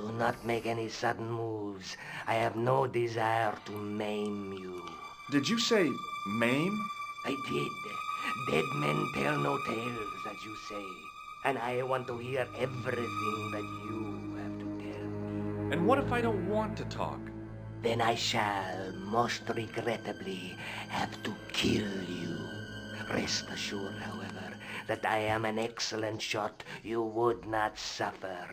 Do not make any sudden moves. I have no desire to maim you. Did you say maim? I did. Dead men tell no tales, as you say. And I want to hear everything that you have to tell me. And what if I don't want to talk? Then I shall, most regrettably, have to kill you. Rest assured, however, that I am an excellent shot you would not suffer.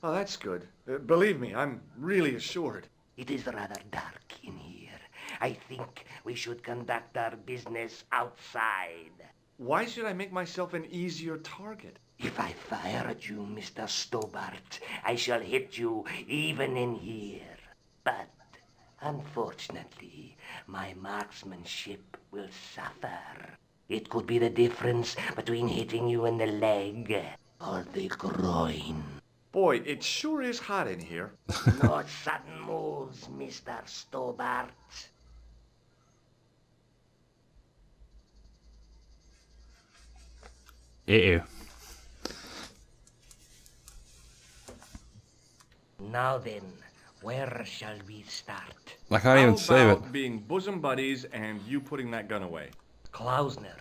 Oh, that's good. Believe me, I'm really assured. It is rather dark in here. I think we should conduct our business outside. Why should I make myself an easier target? If I fire at you, Mr. Stobart, I shall hit you even in here. But, unfortunately, my marksmanship will suffer. It could be the difference between hitting you in the leg or the groin. Boy, it sure is hot in here. No sudden moves, Mr. Stobart. Ew. Now then, where shall we start? I can't even How save it. about being bosom buddies and you putting that gun away? Klausner,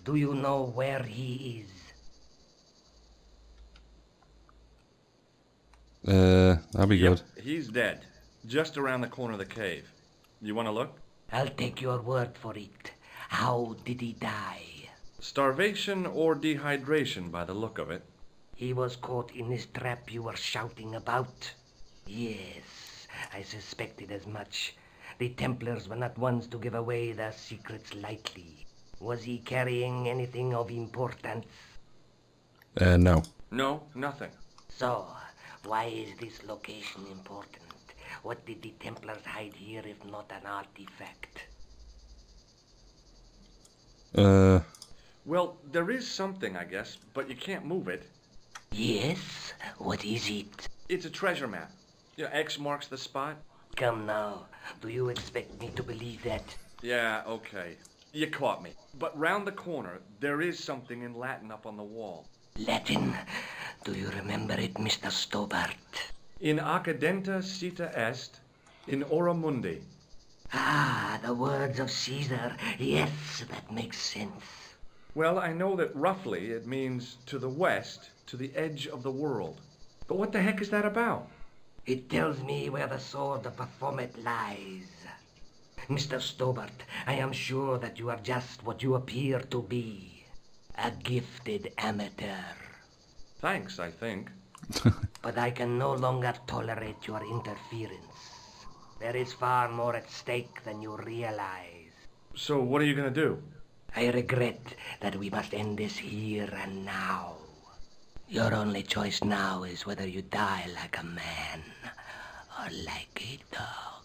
do you know where he is? That'll be good. He's dead. Just around the corner of the cave. You want to look? I'll take your word for it. How did he die? Starvation or dehydration by the look of it. He was caught in this trap you were shouting about. Yes, I suspected as much. The Templars were not ones to give away their secrets lightly. Was he carrying anything of importance? No. No, nothing. So, why is this location important? What did the Templars hide here if not an artifact? Well, there is something, I guess, but you can't move it. Yes? What is it? It's a treasure map. X marks the spot. Come now, do you expect me to believe that? Yeah, okay. You caught me. But round the corner, there is something in Latin up on the wall. Latin? Do you remember it, Mr. Stobart? In accidenta cita est, in ora mundi. Ah, the words of Caesar. Yes, that makes sense. Well, I know that roughly it means to the west, to the edge of the world. But what the heck is that about? It tells me where the sword of Baphomet lies. Mr. Stobart, I am sure that you are just what you appear to be. A gifted amateur. Thanks, I think. But I can no longer tolerate your interference. There is far more at stake than you realize. So what are you gonna do? I regret that we must end this here and now. Your only choice now is whether you die like a man or like a dog.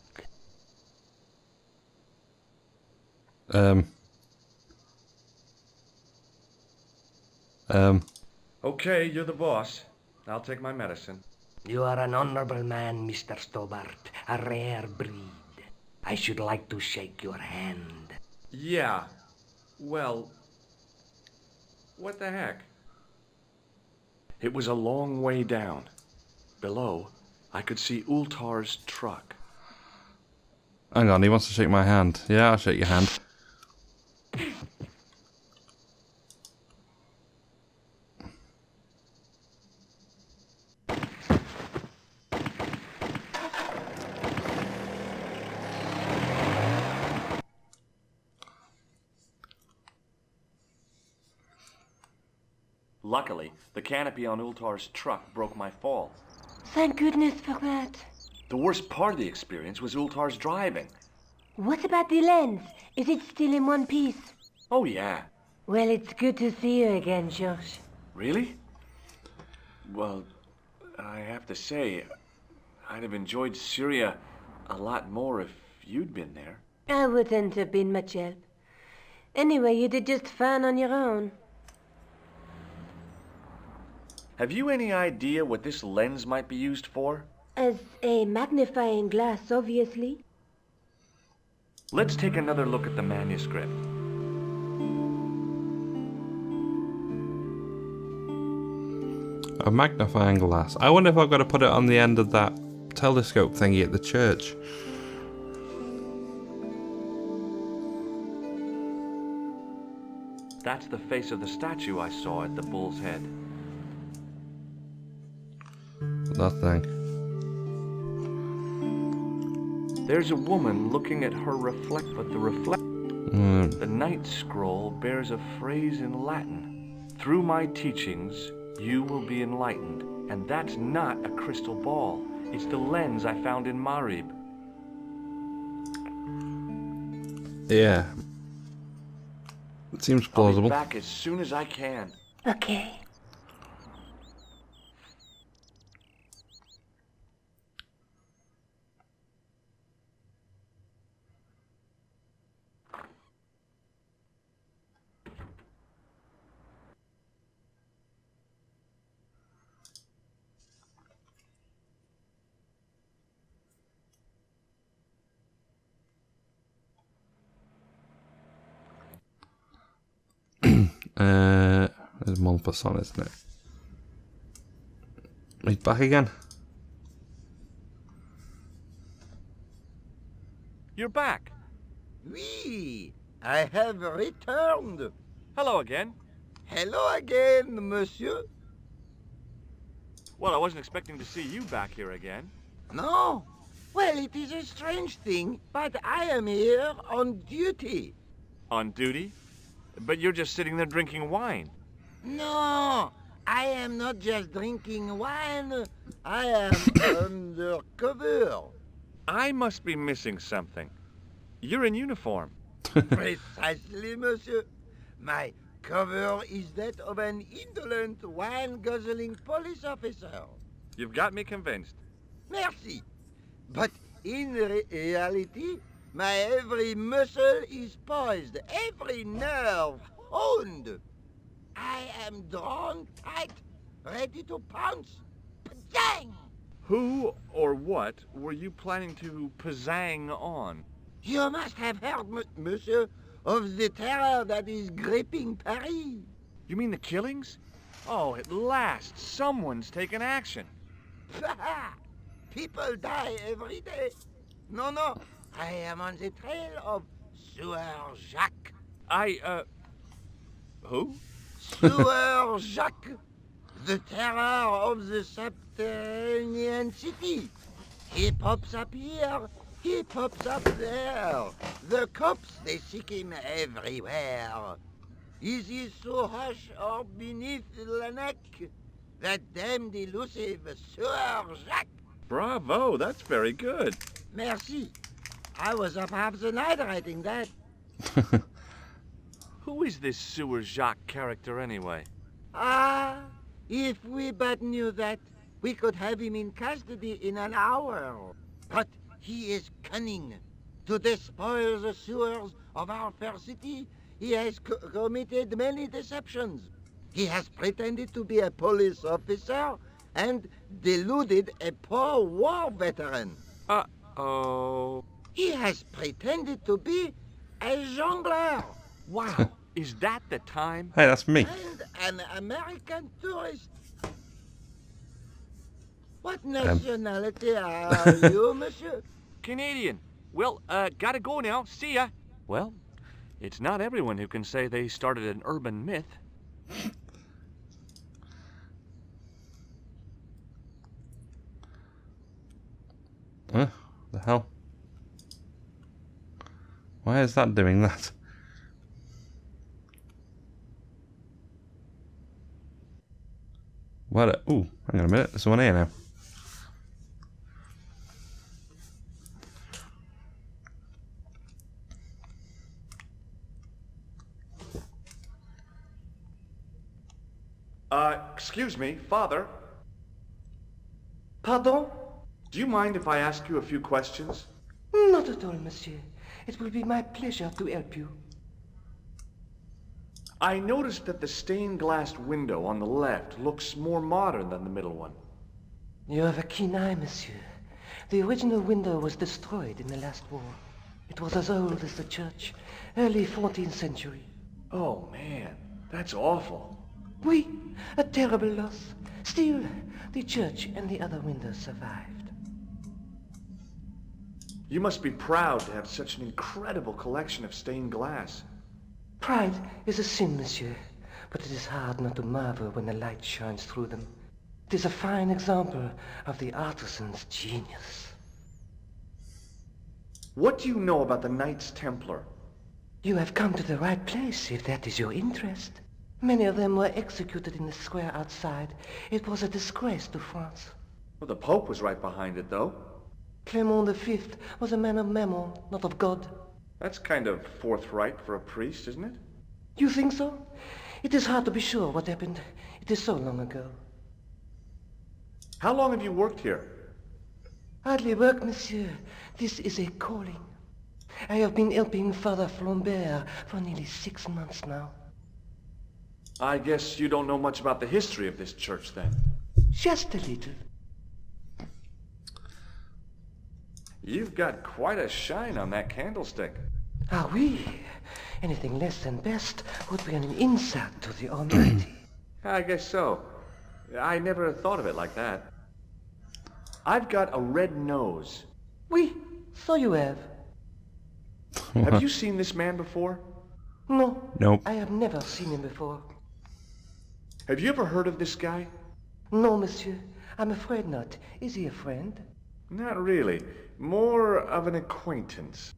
Okay, you're the boss. I'll take my medicine. You are an honorable man, Mr. Stobart. A rare breed. I should like to shake your hand. Yeah. Well, what the heck? It was a long way down. Below, I could see Ultar's truck. Hang on, he wants to shake my hand. Yeah, I'll shake your hand. Luckily, the canopy on Ultar's truck broke my fall. Thank goodness for that. The worst part of the experience was Ultar's driving. What about the lens? Is it still in one piece? Oh, yeah. Well, it's good to see you again, George. Really? Well, I have to say, I'd have enjoyed Syria a lot more if you'd been there. I wouldn't have been much help. Anyway, you did just fine on your own. Have you any idea what this lens might be used for? As a magnifying glass, obviously. Let's take another look at the manuscript. A magnifying glass. I wonder if I've got to put it on the end of that telescope thingy at the church. That's the face of the statue I saw at the bull's head. That thing. There's a woman looking at her but the night scroll bears a phrase in Latin. Through my teachings, you will be enlightened. And that's not a crystal ball. It's the lens I found in Marib. Yeah. It seems I'll plausible. be back as soon as I can. Okay. There's Monfus on, isn't it? He's back again. You're back. Oui, I have returned. Hello again. Hello again, monsieur. Well, I wasn't expecting to see you back here again. No? Well, it is a strange thing, but I am here on duty. On duty? But you're just sitting there drinking wine. No, I am not just drinking wine. I am undercover. I must be missing something. You're in uniform. Precisely, monsieur. My cover is that of an indolent, wine-guzzling police officer. You've got me convinced. Merci. But in reality, my every muscle is poised, every nerve honed. I am drawn tight, ready to pounce. Pazang! Who or what were you planning to pizzang on? You must have heard, monsieur, of the terror that is gripping Paris. You mean the killings? Oh, at last, someone's taken action. People die every day. No, I am on the trail of Sewer Jacques. Who? Sewer Jacques, the terror of the subterranean city. He pops up here, he pops up there. The cops, they seek him everywhere. Is he so hush or beneath the neck? That damned elusive Sewer Jacques. Bravo, that's very good. Merci. I was up half the night writing that. Who is this Sewer Jacques character anyway? Ah, if we but knew that, we could have him in custody in an hour. But he is cunning. To despoil the sewers of our fair city, he has committed many deceptions. He has pretended to be a police officer and deluded a poor war veteran. Uh-oh. He has pretended to be a jongleur. Wow, is that the time? Hey, that's me. And an American tourist. What nationality are you, monsieur? Canadian. Well, gotta go now. See ya. Well, it's not everyone who can say they started an urban myth. The hell? Why is that doing that? What? Ooh, hang on a minute. There's someone here now. Excuse me, Father. Pardon? Do you mind if I ask you a few questions? Not at all, monsieur. It will be my pleasure to help you. I noticed that the stained glass window on the left looks more modern than the middle one. You have a keen eye, monsieur. The original window was destroyed in the last war. It was as old as the church, early 14th century. Oh, man, that's awful. Oui, a terrible loss. Still, the church and the other windows survived. You must be proud to have such an incredible collection of stained glass. Pride is a sin, monsieur, but it is hard not to marvel when the light shines through them. It is a fine example of the artisan's genius. What do you know about the Knights Templar? You have come to the right place, if that is your interest. Many of them were executed in the square outside. It was a disgrace to France. Well, the Pope was right behind it, though. Clement V was a man of mammon, not of God. That's kind of forthright for a priest, isn't it? You think so? It is hard to be sure what happened. It is so long ago. How long have you worked here? Hardly work, monsieur. This is a calling. I have been helping Father Flambert for nearly 6 months now. I guess you don't know much about the history of this church, then. Just a little. You've got quite a shine on that candlestick. Ah, oui. Anything less than best would be an insult to the Almighty. I guess so. I never thought of it like that. I've got a red nose. Oui, so you have. Have you seen this man before? No. Nope. I have never seen him before. Have you ever heard of this guy? No, monsieur. I'm afraid not. Is he a friend? Not really. More of an acquaintance.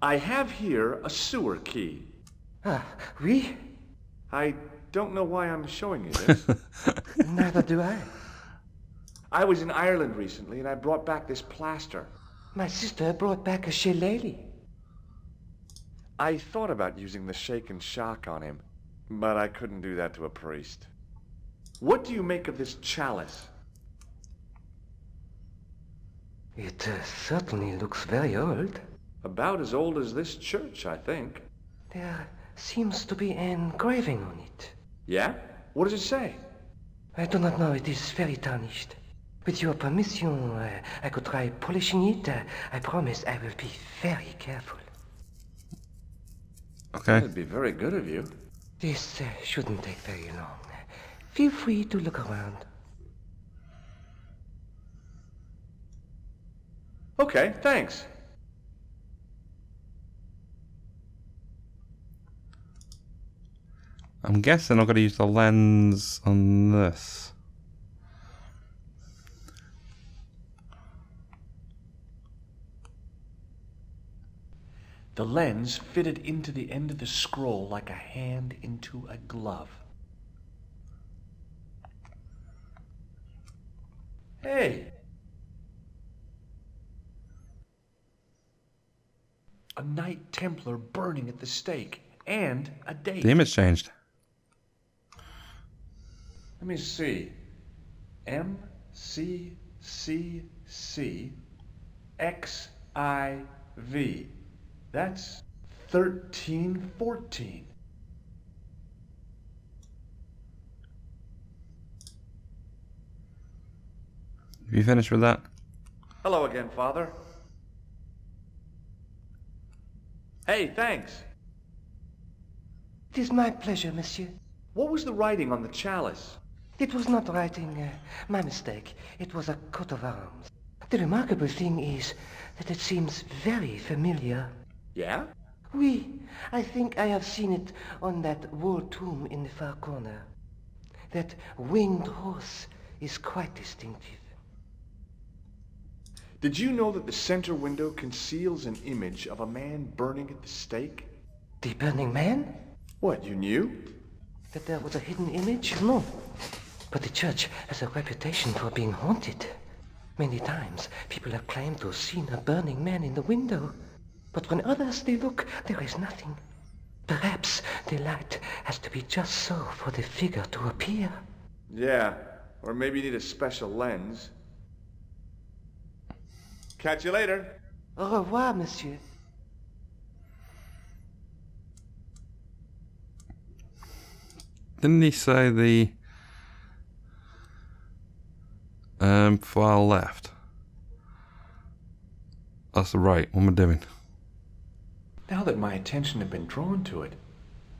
I have here a sewer key. Ah, oui? I don't know why I'm showing you this. Neither do I. I was in Ireland recently and I brought back this plaster. My sister brought back a shillelagh. I thought about using the shake and shock on him, but I couldn't do that to a priest. What do you make of this chalice? It certainly looks very old. About as old as this church, I think. There seems to be an engraving on it. Yeah? What does it say? I do not know. It is very tarnished. With your permission, I could try polishing it. I promise I will be very careful. Okay. That'd be very good of you. This shouldn't take very long. Feel free to look around. Okay, thanks. I'm guessing I've got to use the lens on this. The lens fitted into the end of the scroll like a hand into a glove. Hey! A Knight Templar burning at the stake, and a date. The image changed. Let me see. MCCCXIV. That's 1314. Have you finished with that? Hello again, Father. Hey, thanks. It is my pleasure, monsieur. What was the writing on the chalice? It was not writing, my mistake. It was a coat of arms. The remarkable thing is that it seems very familiar. Yeah? Oui, I think I have seen it on that wall tomb in the far corner. That winged horse is quite distinctive. Did you know that the center window conceals an image of a man burning at the stake? The Burning Man? What, you knew? That there was a hidden image? No. But the church has a reputation for being haunted. Many times people have claimed to have seen a burning man in the window. But when others they look, there is nothing. Perhaps the light has to be just so for the figure to appear. Yeah, or maybe you need a special lens. Catch you later. Au revoir, monsieur. Didn't he say the far left? That's the right. What am I doing? Now that my attention had been drawn to it,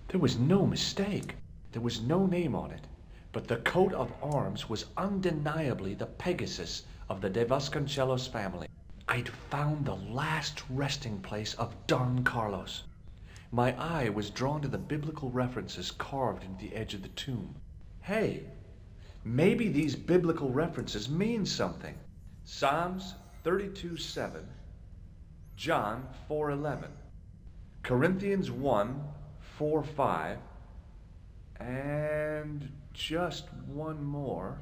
there was no mistake. There was no name on it, but the coat of arms was undeniably the Pegasus of the De Vasconcelos family. I'd found the last resting place of Don Carlos. My eye was drawn to the biblical references carved into the edge of the tomb. Hey, maybe these biblical references mean something. Psalms 32:7, John 4:11, Corinthians 1:4-5, and just one more,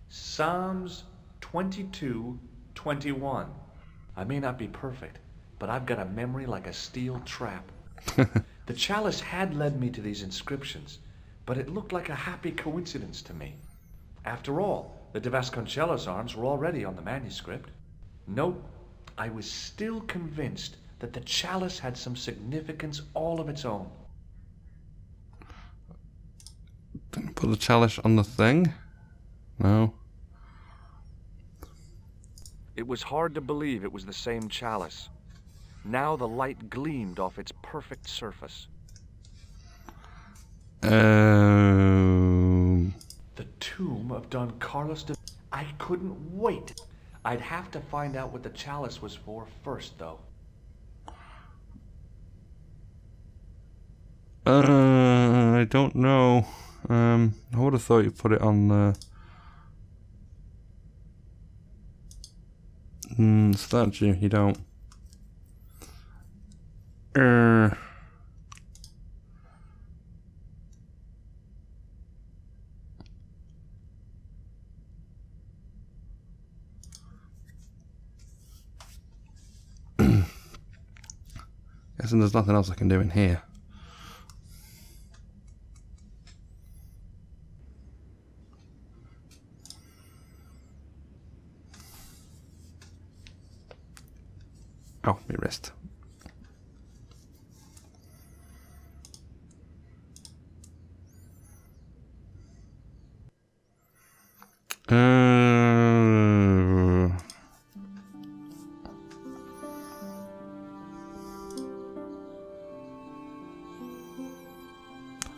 Psalms 22:21. I may not be perfect, but I've got a memory like a steel trap. The chalice had led me to these inscriptions, but it looked like a happy coincidence to me. After all, the de Vasconcellos arms were already on the manuscript. Nope, I was still convinced that the chalice had some significance all of its own. Didn't put the chalice on the thing? No. It was hard to believe it was the same chalice. Now the light gleamed off its perfect surface. The tomb of Don Carlos de... I couldn't wait. I'd have to find out what the chalice was for first, though. I don't know. I would have thought you put it on the statue. You don't. Guessing there's nothing else I can do in here. Oh, my wrist.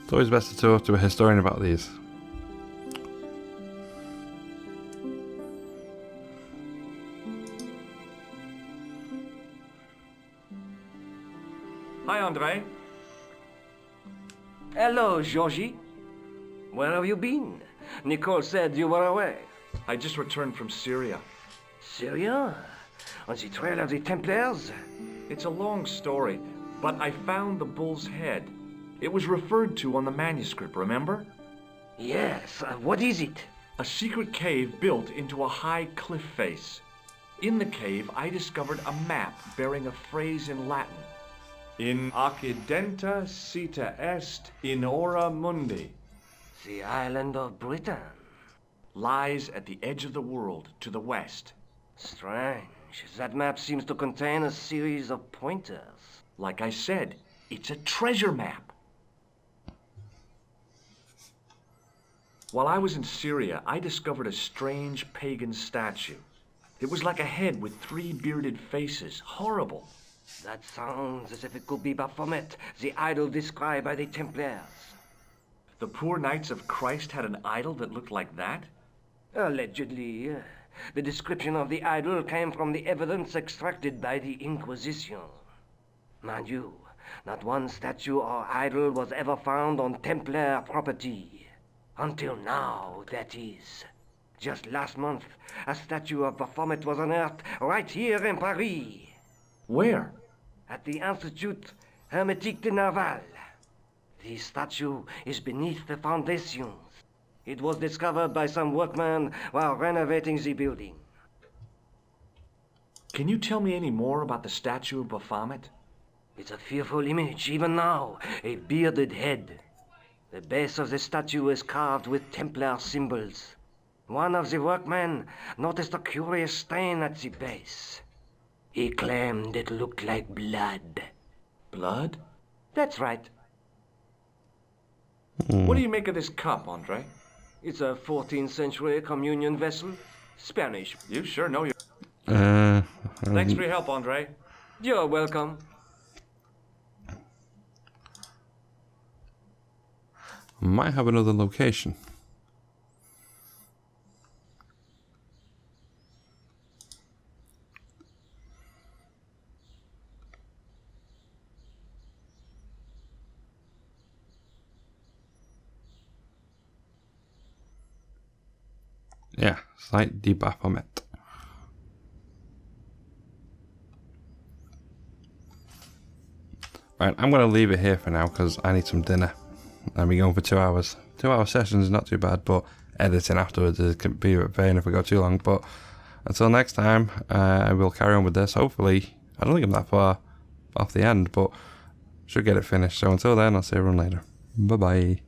It's always best to talk to a historian about these. Hi, Andre. Hello, Georgie. Where have you been? Nicole said you were away. I just returned from Syria. Syria? On the trail of the Templars? It's a long story, but I found the bull's head. It was referred to on the manuscript, remember? Yes. What is it? A secret cave built into a high cliff face. In the cave, I discovered a map bearing a phrase in Latin. In occidenta cita est in ora mundi. The island of Britain. Lies at the edge of the world to the west. Strange. That map seems to contain a series of pointers. Like I said, it's a treasure map. While I was in Syria, I discovered a strange pagan statue. It was like a head with 3 bearded faces. Horrible. That sounds as if it could be Baphomet, the idol described by the Templars. The poor Knights of Christ had an idol that looked like that? Allegedly. The description of the idol came from the evidence extracted by the Inquisition. Mind you, not one statue or idol was ever found on Templar property. Until now, that is. Just last month, a statue of Baphomet was unearthed right here in Paris. Where? At the Institut Hermétique de Nerval. The statue is beneath the foundations. It was discovered by some workmen while renovating the building. Can you tell me any more about the statue of Baphomet? It's a fearful image, even now, a bearded head. The base of the statue is carved with Templar symbols. One of the workmen noticed a curious stain at the base. He claimed it looked like blood. Blood? That's right. What do you make of this cup, Andre? It's a 14th century communion vessel. Spanish. You sure know your... Thanks for your help, Andre. You're welcome. Might have another location. Yeah, slight debuff on it. Right, I'm going to leave it here for now because I need some dinner. I'll be going for 2 hours. 2-hour sessions is not too bad, but editing afterwards can be a pain if we go too long. But until next time, I will carry on with this. Hopefully, I don't think I'm that far off the end, but should get it finished. So until then, I'll see everyone later. Bye-bye.